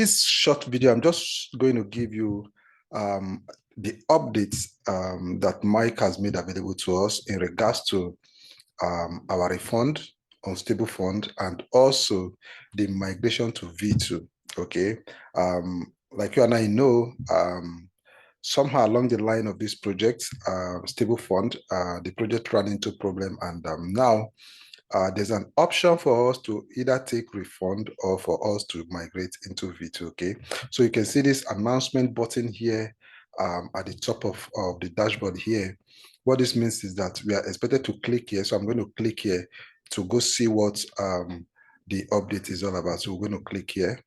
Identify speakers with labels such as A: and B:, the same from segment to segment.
A: This short video, I'm just going to give you the updates that Mike has made available to us in regards to our refund on Stablefund and also the migration to V2. Okay, like you and I know, somehow along the line of this project, Stablefund, the project ran into problem, and now there's an option for us to either take refund or for us to migrate into V2, okay? So you can see this announcement button here at the top of the dashboard here. What this means is that we are expected to click here. So I'm going to click here to go see what the update is all about. So we're going to click here.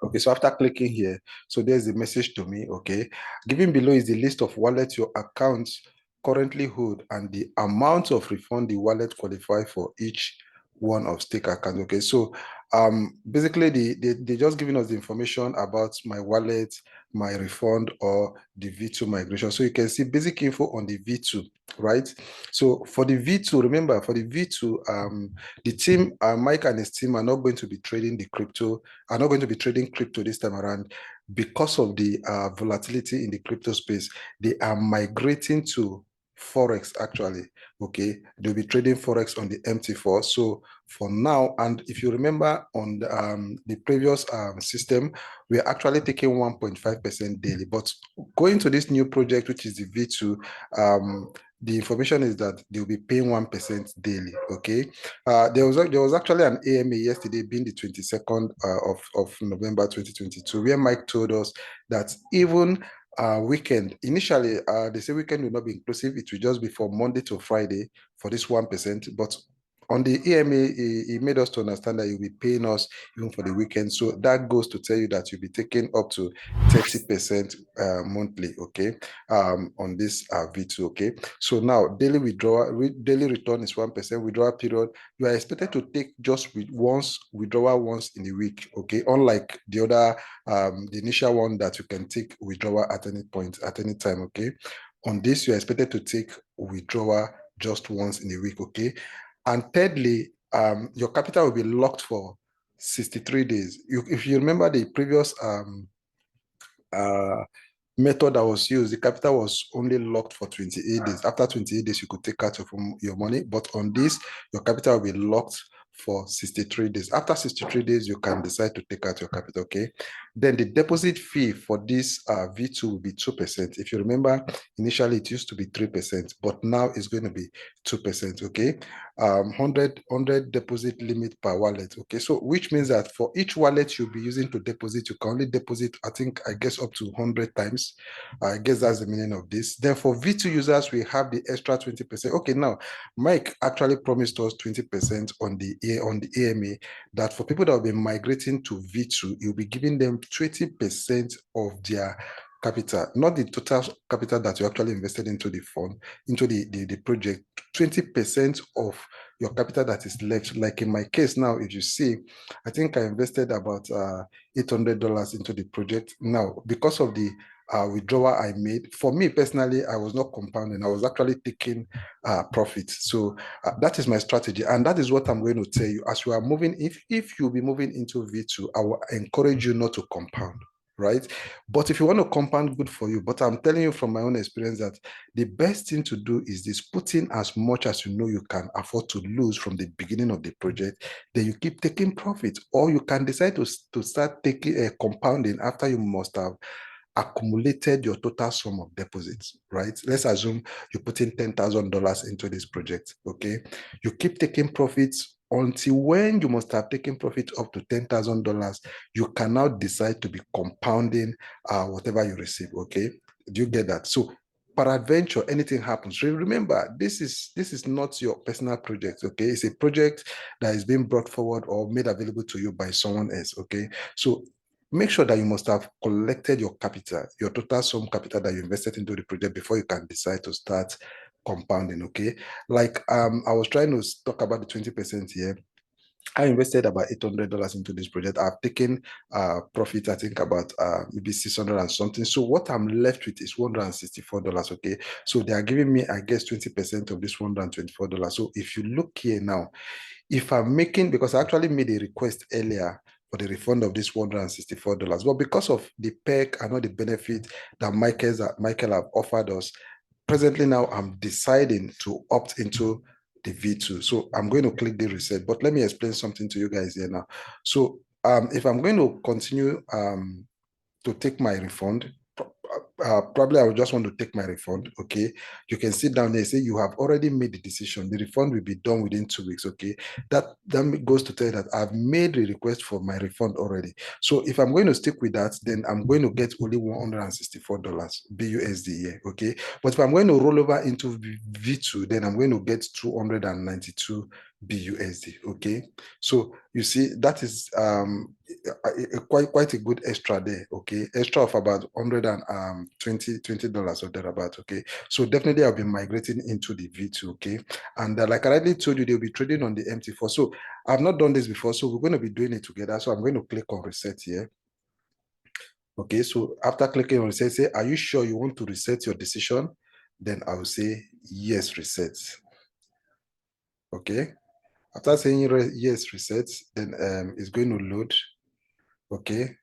A: Okay, so after clicking here, so there's the message to me, okay? Given below is the list of wallets your accounts currently hold and the amount of refund the wallet qualify for each one of stake accounts, okay? So basically they just giving us the information about my wallet, my refund, or the V2 migration. So you can see basic info on the V2, right? So for the V2, remember for the V2, the team, Mike and his team are not going to be trading the crypto, are not going to be trading crypto this time around because of the volatility in the crypto space. They are migrating to Forex actually, okay? They'll be trading Forex on the MT4. So for now, and if you remember on the previous system, we are actually taking 1.5% daily, but going to this new project, which is the V2, the information is that they'll be paying 1% daily, okay? There was actually an AMA yesterday, being the 22nd of November 2022, where Mike told us that even weekend, initially, they say weekend will not be inclusive. It will just be from Monday to Friday for this 1%. But on the EMA, he made us to understand that you'll be paying us even for the weekend. So that goes to tell you that you'll be taking up to 30% monthly, okay, on this V2, okay. So now daily return is 1%. Withdrawal period, you are expected to take just withdrawal once in a week, okay. Unlike the other, the initial one that you can take withdrawal at any point, at any time, okay. On this, you are expected to take withdrawal just once in a week, okay. And thirdly, your capital will be locked for 63 days. If you remember the previous method that was used, the capital was only locked for 28 days. After 28 days, you could take out your money. But on this, your capital will be locked for 63 days. After 63 days, you can decide to take out your capital, okay? Then the deposit fee for this V2 will be 2%. If you remember, initially it used to be 3%, but now it's going to be 2%, okay? 100 deposit limit per wallet, okay? So which means that for each wallet you'll be using to deposit, you can only deposit, I guess up to 100 times. I guess that's the meaning of this. Then for V2 users, we have the extra 20%. Okay, now Mike actually promised us 20% on the AMA, that for people that will be migrating to V2, you'll be giving them 20% of their capital, not the total capital that you actually invested into the fund, into the project. 20% of your capital that is left. Like in my case now, if you see, I think I invested about $800 into the project. Now, because of the withdrawal I made, for me personally, I was not compounding. I was actually taking profit. So that is my strategy, and that is what I'm going to tell you as you are moving. If you'll be moving into V2, I will encourage you not to compound, right? But if you want to compound, good for you. But I'm telling you from my own experience that the best thing to do is this: put in as much as you know you can afford to lose from the beginning of the project. Then you keep taking profit, or you can decide to start taking compounding after you must have accumulated your total sum of deposits, right? Let's assume you put in $10,000 into this project, okay? You keep taking profits until when you must have taken profit up to $10,000, you can now decide to be compounding whatever you receive, okay? Do you get that? So peradventure, anything happens, remember, this is not your personal project, okay? It's a project that is being brought forward or made available to you by someone else, okay? So make sure that you must have collected your capital, your total sum capital that you invested into the project before you can decide to start compounding, okay? Like I was trying to talk about the 20% here. I invested about $800 into this project. I've taken profit, I think about maybe 600 and something. So what I'm left with is $164, okay? So they are giving me, I guess, 20% of this $124. So if you look here now, if I'm making, because I actually made a request earlier for the refund of this $164. But because of the perk and all the benefit that Michael have offered us, presently now I'm deciding to opt into the V2. So I'm going to click the reset, but let me explain something to you guys here now. So if I'm going to continue to take my refund, probably I will just want to take my refund. Okay, you can sit down there, say you have already made the decision. The refund will be done within 2 weeks. Okay, that goes to tell you that I've made a request for my refund already. So if I'm going to stick with that, then I'm going to get only $164 BUSD here. Okay, but if I'm going to roll over into V2, then I'm going to get 292 BUSD. Okay, so you see that is quite a good extra there. Okay, extra of about $120 or thereabout. Okay, so definitely I'll be migrating into the V2. Okay, and like I already told you, they'll be trading on the MT4. So I've not done this before, so we're going to be doing it together. So I'm going to click on reset here. Okay, so after clicking on reset, say, are you sure you want to reset your decision? Then I will say yes, reset. Okay, after saying yes, reset, then it's going to load. Okay,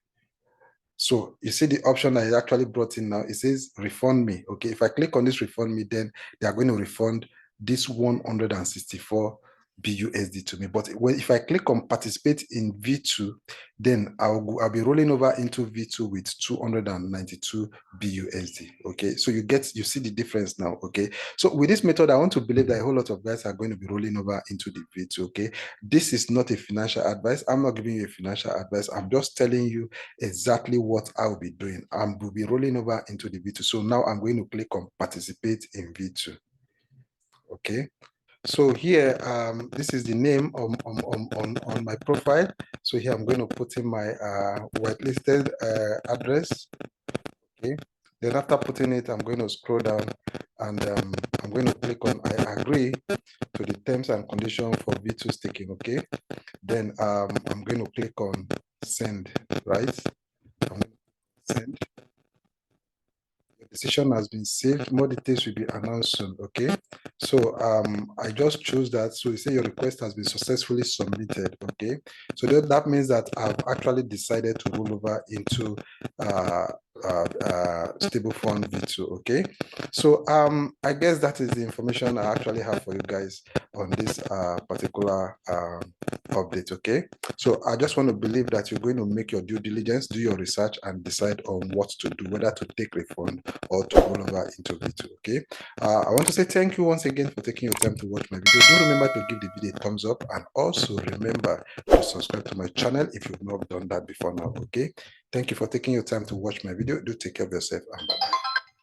A: so you see the option I actually brought in now, it says refund me. Okay, if I click on this refund me, then they are going to refund this 164 BUSD to me. But if I click on participate in V2, then I'll be rolling over into V2 with 292 BUSD. Okay, so you see the difference now. Okay, so with this method, I want to believe that a whole lot of guys are going to be rolling over into the V2. Okay, this is not a financial advice. I'm not giving you a financial advice. I'm just telling you exactly what I'll be doing. I will be rolling over into the V2. So now I'm going to click on participate in V2. Okay. So here, this is the name on my profile. So here I'm going to put in my whitelisted address. Okay. Then after putting it, I'm going to scroll down and I'm going to click on I agree to the terms and conditions for V2 staking. Okay. Then I'm going to click on send, right? Send. The decision has been saved. More details will be announced soon. Okay. So I just chose that. So you say your request has been successfully submitted. Okay. So that means that I've actually decided to roll over into Stablefund V2. Okay. So I guess that is the information I actually have for you guys on this particular update. Okay. So I just want to believe that you're going to make your due diligence, do your research, and decide on what to do, whether to take refund or to roll over into V2. Okay. I want to say thank you once again for taking your time to watch my video. Do remember to give the video a thumbs up, and also remember to subscribe to my channel if you've not done that before now. Okay. Thank you for taking your time to watch my video. Do take care of yourself, and bye-bye.